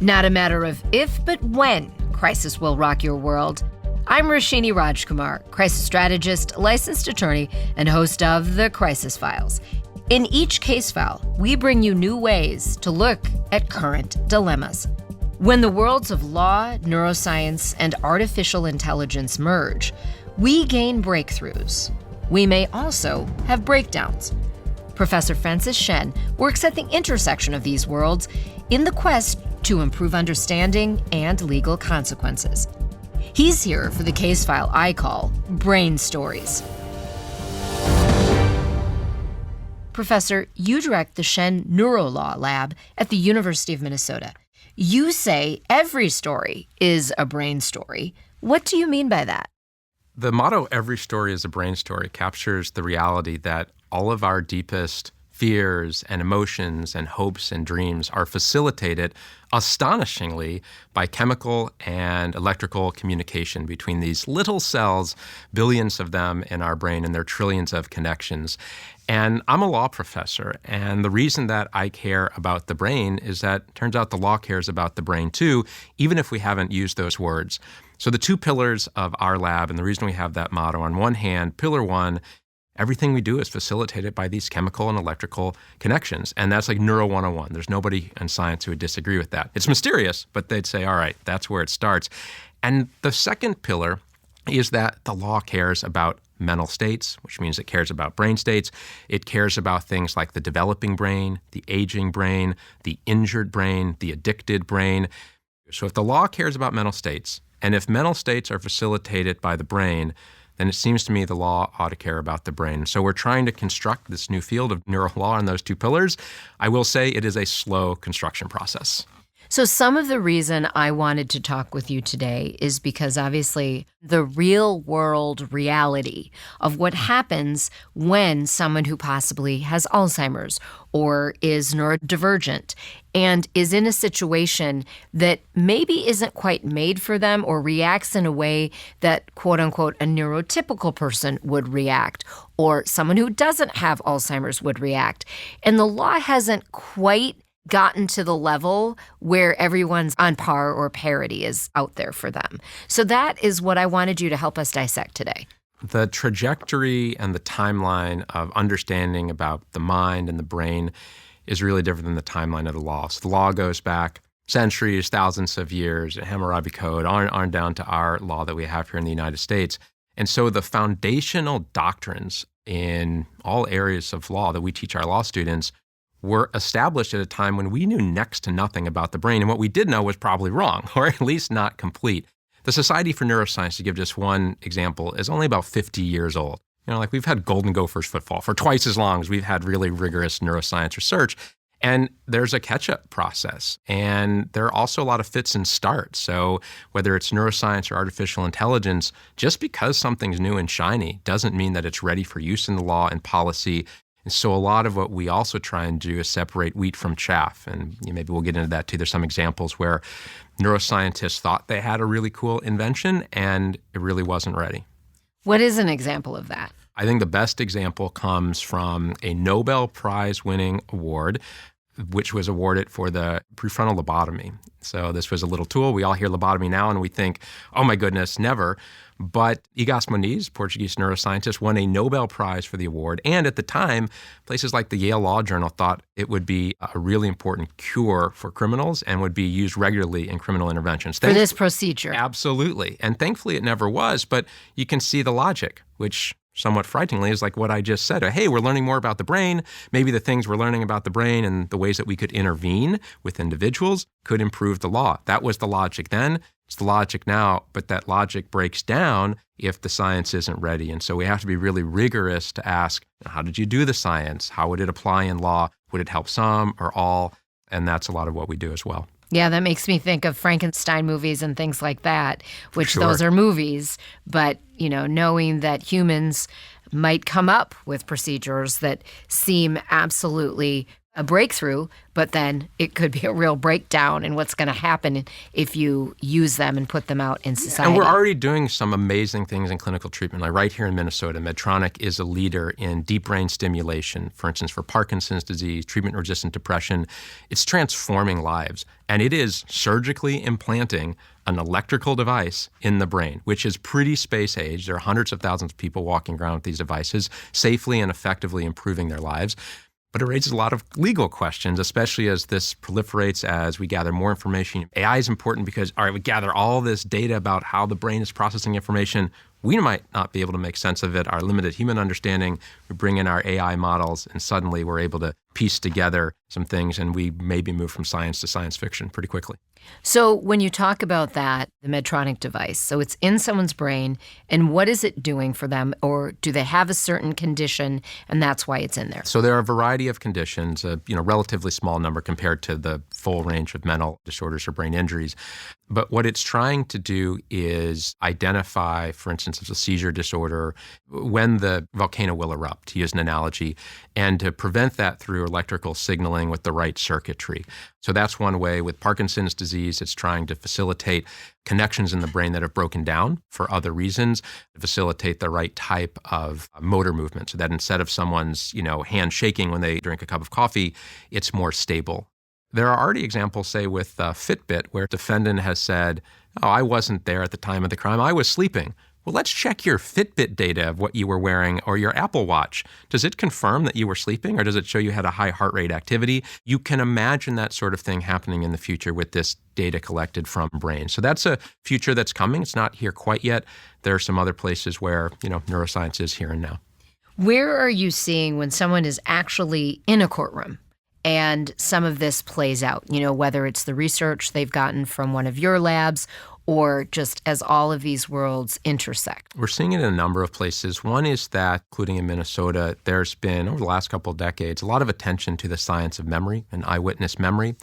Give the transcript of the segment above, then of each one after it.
Not a matter of if, but when crisis will rock your world. I'm Roshini Rajkumar, crisis strategist, licensed attorney, and host of The Crisis Files. In each case file, we bring you new ways to look at current dilemmas. When the worlds of law, neuroscience, and artificial intelligence merge, we gain breakthroughs. We may also have breakdowns. Professor Francis Shen works at the intersection of these worlds in the quest to improve understanding and legal consequences. He's here for the case file I call Brain Stories. Professor, you direct the Shen Neurolaw Lab at the University of Minnesota. You say every story is a brain story. What do you mean by that? The motto, every story is a brain story, captures the reality that all of our deepest fears and emotions and hopes and dreams are facilitated astonishingly by chemical and electrical communication between these little cells, billions of them in our brain, and their trillions of connections. And I'm a law professor, and the reason that I care about the brain is that it turns out the law cares about the brain too, even if we haven't used those words. So the two pillars of our lab, and the reason we have that motto, on one hand, pillar one, everything we do is facilitated by these chemical and electrical connections. And that's like Neuro 101. There's nobody in science who would disagree with that. It's mysterious, but they'd say, all right, that's where it starts. And the second pillar is that the law cares about mental states, which means it cares about brain states. It cares about things like the developing brain, the aging brain, the injured brain, the addicted brain. So if the law cares about mental states, and if mental states are facilitated by the brain, then it seems to me the law ought to care about the brain. So we're trying to construct this new field of neurolaw on those two pillars. I will say it is a slow construction process. So some of the reason I wanted to talk with you today is because obviously the real world reality of what happens when someone who possibly has Alzheimer's or is neurodivergent and is in a situation that maybe isn't quite made for them or reacts in a way that, quote unquote, a neurotypical person would react, or someone who doesn't have Alzheimer's would react. And the law hasn't quite gotten to the level where everyone's on par or parity is out there for them. So that is what I wanted you to help us dissect today. The trajectory and the timeline of understanding about the mind and the brain is really different than the timeline of the law. So the law goes back centuries, thousands of years, Hammurabi Code, on down to our law that we have here in the United States. And so the foundational doctrines in all areas of law that we teach our law students were established at a time when we knew next to nothing about the brain, and what we did know was probably wrong, or at least not complete. The Society for Neuroscience, to give just one example, is only about 50 years old. You know, like we've had golden gopher's footfall for twice as long as we've had really rigorous neuroscience research. And there's a catch-up process. And there are also a lot of fits and starts. So whether it's neuroscience or artificial intelligence, just because something's new and shiny doesn't mean that it's ready for use in the law and policy. And so a lot of what we also try and do is separate wheat from chaff. And maybe we'll get into that too. There's some examples where neuroscientists thought they had a really cool invention and it really wasn't ready. What is an example of that? I think the best example comes from a Nobel Prize-winning award, which was awarded for the prefrontal lobotomy. So this was a little tool. We all hear lobotomy now and we think, oh my goodness, never. But Egas Moniz, Portuguese neuroscientist, won a Nobel Prize for the award. And at the time, places like the Yale Law Journal thought it would be a really important cure for criminals and would be used regularly in criminal interventions. For this procedure. Absolutely. And thankfully it never was, but you can see the logic, which somewhat frighteningly is like what I just said. Hey, we're learning more about the brain. Maybe the things we're learning about the brain and the ways that we could intervene with individuals could improve the law. That was the logic then. It's the logic now, but that logic breaks down if the science isn't ready. And so we have to be really rigorous to ask, how did you do the science? How would it apply in law? Would it help some or all? And that's a lot of what we do as well. Yeah, that makes me think of Frankenstein movies and things like that, which Sure. Those are movies. But, knowing that humans might come up with procedures that seem absolutely a breakthrough, but then it could be a real breakdown in what's going to happen if you use them and put them out in society. And we're already doing some amazing things in clinical treatment. Like right here in Minnesota, Medtronic is a leader in deep brain stimulation, for instance, for Parkinson's disease, treatment-resistant depression. It's transforming lives. And it is surgically implanting an electrical device in the brain, which is pretty space-age. There are hundreds of thousands of people walking around with these devices, safely and effectively improving their lives. But it raises a lot of legal questions, especially as this proliferates, as we gather more information. AI is important because, all right, we gather all this data about how the brain is processing information. We might not be able to make sense of it. Our limited human understanding, we bring in our AI models, and suddenly we're able to piece together some things, and we maybe move from science to science fiction pretty quickly. So when you talk about that, the Medtronic device, so it's in someone's brain, and what is it doing for them? Or do they have a certain condition, and that's why it's in there? So there are a variety of conditions, a relatively small number compared to the full range of mental disorders or brain injuries. But what it's trying to do is identify, for instance, if it's a seizure disorder, when the volcano will erupt, to use an analogy, and to prevent that through electrical signaling with the right circuitry. So that's one way. With Parkinson's disease, it's trying to facilitate connections in the brain that have broken down for other reasons, to facilitate the right type of motor movement, so that instead of someone's hand shaking when they drink a cup of coffee, it's more stable. There are already examples, say, with Fitbit, where a defendant has said, oh, I wasn't there at the time of the crime. I was sleeping. Well, let's check your Fitbit data of what you were wearing or your Apple Watch. Does it confirm that you were sleeping, or does it show you had a high heart rate activity? You can imagine that sort of thing happening in the future with this data collected from brains. So that's a future that's coming. It's not here quite yet. There are some other places where, neuroscience is here and now. Where are you seeing when someone is actually in a courtroom and some of this plays out, whether it's the research they've gotten from one of your labs or just as all of these worlds intersect? We're seeing it in a number of places. One is that, including in Minnesota, there's been, over the last couple of decades, a lot of attention to the science of memory and eyewitness memory.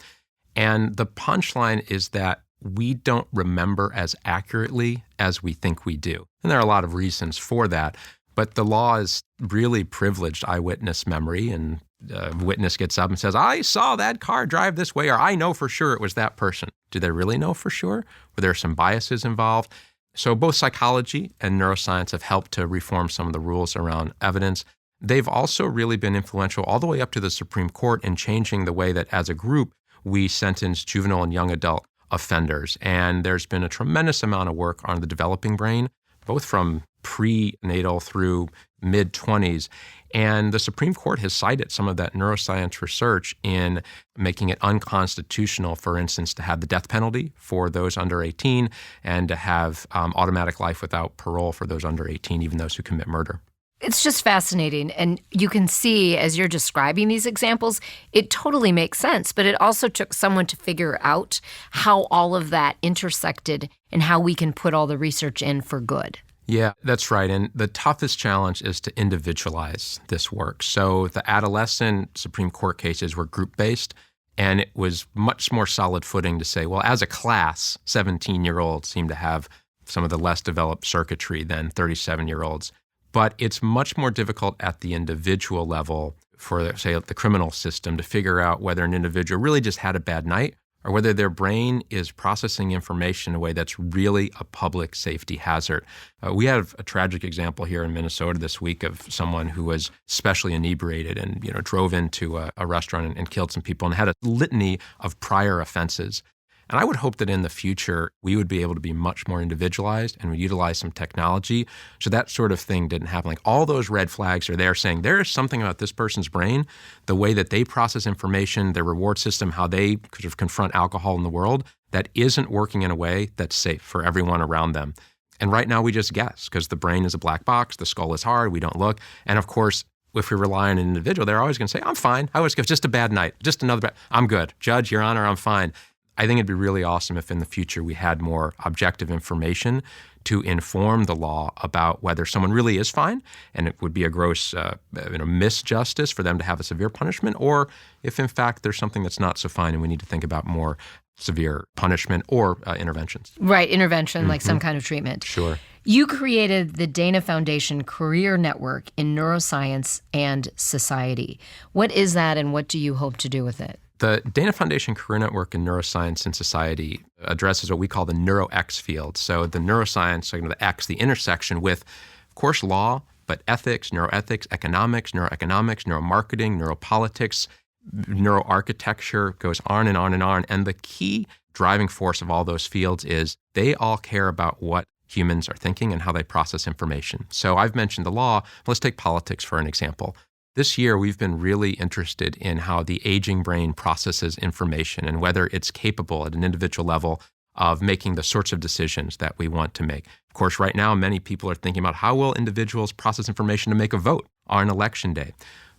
And the punchline is that we don't remember as accurately as we think we do. And there are a lot of reasons for that. But the law is really privileged eyewitness memory, and a witness gets up and says, I saw that car drive this way, or I know for sure it was that person. Do they really know for sure? Were there some biases involved? So both psychology and neuroscience have helped to reform some of the rules around evidence. They've also really been influential all the way up to the Supreme Court in changing the way that, as a group, we sentence juvenile and young adult offenders. And there's been a tremendous amount of work on the developing brain, both from prenatal through mid-20s. And the Supreme Court has cited some of that neuroscience research in making it unconstitutional, for instance, to have the death penalty for those under 18 and to have automatic life without parole for those under 18, even those who commit murder. It's just fascinating. And you can see, as you're describing these examples, it totally makes sense. But it also took someone to figure out how all of that intersected and how we can put all the research in for good. Yeah, that's right. And the toughest challenge is to individualize this work. So the adolescent Supreme Court cases were group-based, and it was much more solid footing to say, well, as a class, 17-year-olds seem to have some of the less developed circuitry than 37-year-olds. But it's much more difficult at the individual level for, say, the criminal system to figure out whether an individual really just had a bad night or whether their brain is processing information in a way that's really a public safety hazard. We have a tragic example here in Minnesota this week of someone who was especially inebriated and drove into a restaurant and killed some people and had a litany of prior offenses. And I would hope that in the future, we would be able to be much more individualized and would utilize some technology so that sort of thing didn't happen. Like, all those red flags are there saying there is something about this person's brain, the way that they process information, their reward system, how they sort of confront alcohol in the world, that isn't working in a way that's safe for everyone around them. And right now we just guess because the brain is a black box, the skull is hard, we don't look. And of course, if we rely on an individual, they're always going to say, I'm fine. I always go, just a bad night, just another bad, I'm good. Judge, Your Honor, I'm fine. I think it'd be really awesome if in the future we had more objective information to inform the law about whether someone really is fine, and it would be a gross misjustice for them to have a severe punishment, or if in fact there's something that's not so fine and we need to think about more severe punishment or interventions. Right, intervention, like some kind of treatment. Sure. You created the Dana Foundation Career Network in Neuroscience and Society. What is that, and what do you hope to do with it? The Dana Foundation Career Network in Neuroscience and Society addresses what we call the neuro-X field. So the neuroscience, the X, the intersection with, of course, law, but ethics, neuroethics, economics, neuroeconomics, neuromarketing, neuropolitics, neuroarchitecture, goes on and on and on. And the key driving force of all those fields is they all care about what humans are thinking and how they process information. So I've mentioned the law. Let's take politics for an example. This year, we've been really interested in how the aging brain processes information and whether it's capable at an individual level of making the sorts of decisions that we want to make. Of course, right now, many people are thinking about how will individuals process information to make a vote on election day.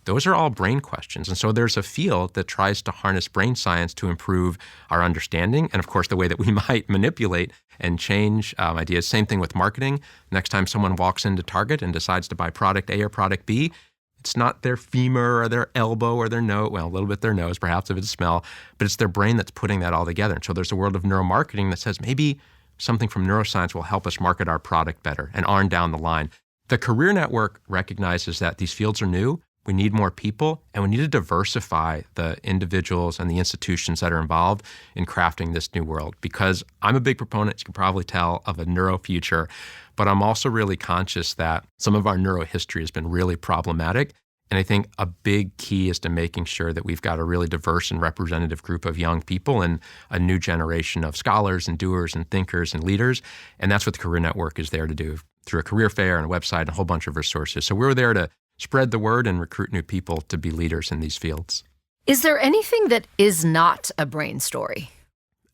Those are all brain questions. And so there's a field that tries to harness brain science to improve our understanding and, of course, the way that we might manipulate and change ideas. Same thing with marketing. Next time someone walks into Target and decides to buy product A or product B, it's not their femur or their elbow or their nose, well, a little bit their nose, perhaps if it's smell, but it's their brain that's putting that all together. And so there's a world of neuromarketing that says maybe something from neuroscience will help us market our product better and on down the line. The Career Network recognizes that these fields are new. We need more people, and we need to diversify the individuals and the institutions that are involved in crafting this new world. Because I'm a big proponent, you can probably tell, of a neuro future, but I'm also really conscious that some of our neuro history has been really problematic. And I think a big key is to making sure that we've got a really diverse and representative group of young people and a new generation of scholars and doers and thinkers and leaders. And that's what the Career Network is there to do through a career fair and a website and a whole bunch of resources. So we're there to spread the word and recruit new people to be leaders in these fields. Is there anything that is not a brain story?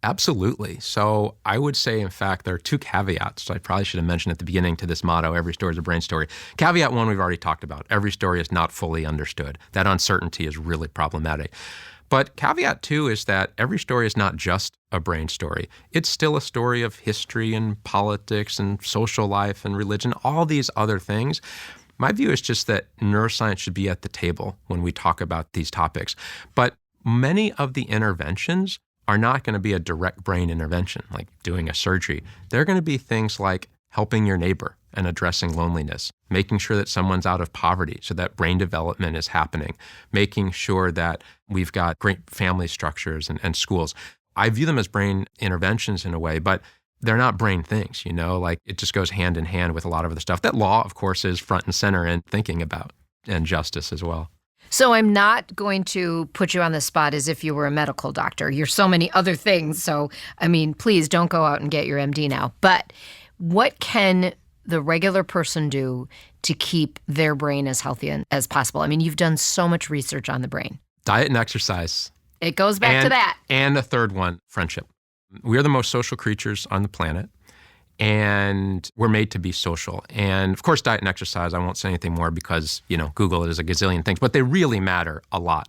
Absolutely. So I would say, in fact, there are two caveats. So I probably should have mentioned at the beginning to this motto, every story is a brain story. Caveat one, we've already talked about. Every story is not fully understood. That uncertainty is really problematic. But caveat two is that every story is not just a brain story. It's still a story of history and politics and social life and religion, all these other things. My view is just that neuroscience should be at the table when we talk about these topics. But many of the interventions are not going to be a direct brain intervention, like doing a surgery. They're going to be things like helping your neighbor and addressing loneliness, making sure that someone's out of poverty so that brain development is happening, making sure that we've got great family structures and schools. I view them as brain interventions in a way, but they're not brain things, like it just goes hand in hand with a lot of the stuff that law, of course, is front and center in thinking about, and justice as well. So I'm not going to put you on the spot as if you were a medical doctor. You're so many other things. So, please don't go out and get your MD now. But what can the regular person do to keep their brain as healthy as possible? You've done so much research on the brain. Diet and exercise. It goes back to that. And a third one, friendship. We are the most social creatures on the planet, and we're made to be social. And of course, diet and exercise, I won't say anything more because, Google it as a gazillion things, but they really matter a lot.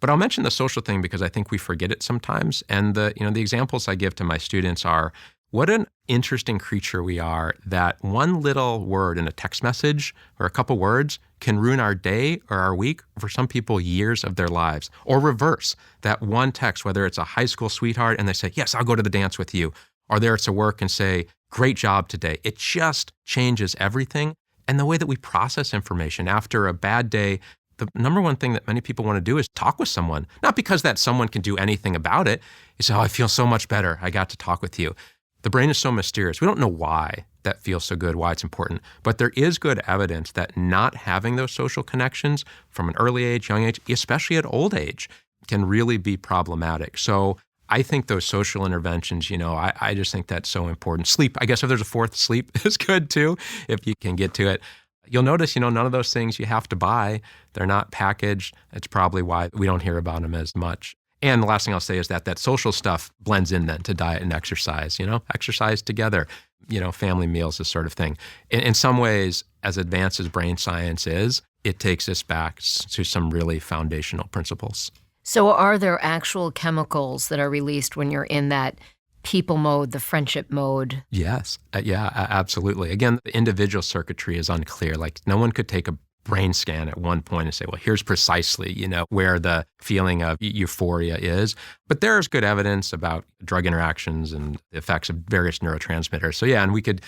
But I'll mention the social thing because I think we forget it sometimes. And the examples I give to my students are, what an interesting creature we are that one little word in a text message or a couple words can ruin our day or our week, for some people, years of their lives. Or reverse, that one text, whether it's a high school sweetheart and they say, yes, I'll go to the dance with you, or they're at work and say, great job today. It just changes everything. And the way that we process information after a bad day, the number one thing that many people want to do is talk with someone. Not because that someone can do anything about it. You say, I feel so much better. I got to talk with you. The brain is so mysterious. We don't know why that feels so good, why it's important. But there is good evidence that not having those social connections from an early age, young age, especially at old age, can really be problematic. So I think those social interventions, I just think that's so important. Sleep, I guess if there's a fourth, sleep is good too, if you can get to it. You'll notice, none of those things you have to buy. They're not packaged. It's probably why we don't hear about them as much. And the last thing I'll say is that social stuff blends in then to diet and exercise, exercise together, family meals, this sort of thing. In some ways, as advanced as brain science is, it takes us back to some really foundational principles. So are there actual chemicals that are released when you're in that people mode, the friendship mode? Yes. Absolutely. Again, the individual circuitry is unclear. Like no one could take a brain scan at one point and say, well, here's precisely, where the feeling of euphoria is. But there's good evidence about drug interactions and the effects of various neurotransmitters. So yeah, and we could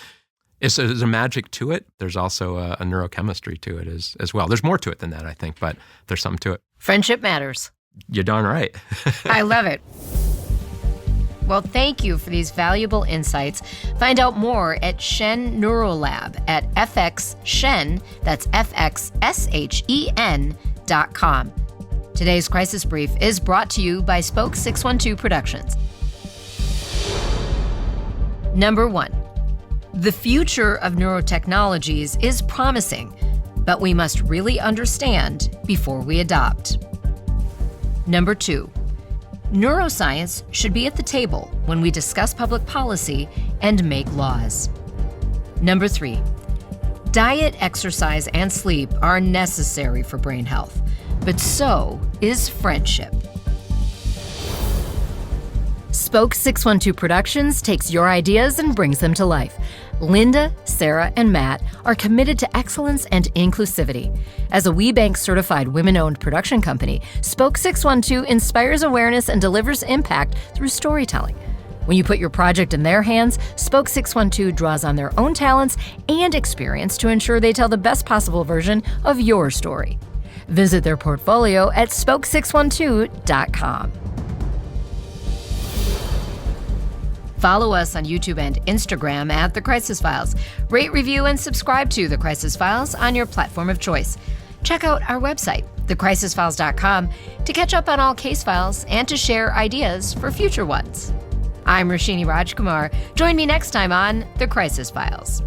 There's a magic to it. There's also a neurochemistry to it as well. There's more to it than that, I think, but there's something to it. Friendship matters. You're darn right. I love it. Well, thank you for these valuable insights. Find out more at Shen Neurolaw Lab at FXShen, that's FXSHEN.com. Today's Crisis Brief is brought to you by Spoke 612 Productions. Number 1. The future of neurotechnologies is promising, but we must really understand before we adopt. Number 2. Neuroscience should be at the table when we discuss public policy and make laws. Number 3. Diet, exercise, and sleep are necessary for brain health, but so is friendship. Spoke 612 Productions takes your ideas and brings them to life. Linda, Sarah, and Matt are committed to excellence and inclusivity. As a WeBank certified women-owned production company, Spoke 612 inspires awareness and delivers impact through storytelling. When you put your project in their hands, Spoke 612 draws on their own talents and experience to ensure they tell the best possible version of your story. Visit their portfolio at spoke612.com. Follow us on YouTube and Instagram at The Crisis Files. Rate, review, and subscribe to The Crisis Files on your platform of choice. Check out our website, thecrisisfiles.com, to catch up on all case files and to share ideas for future ones. I'm Roshini Rajkumar. Join me next time on The Crisis Files.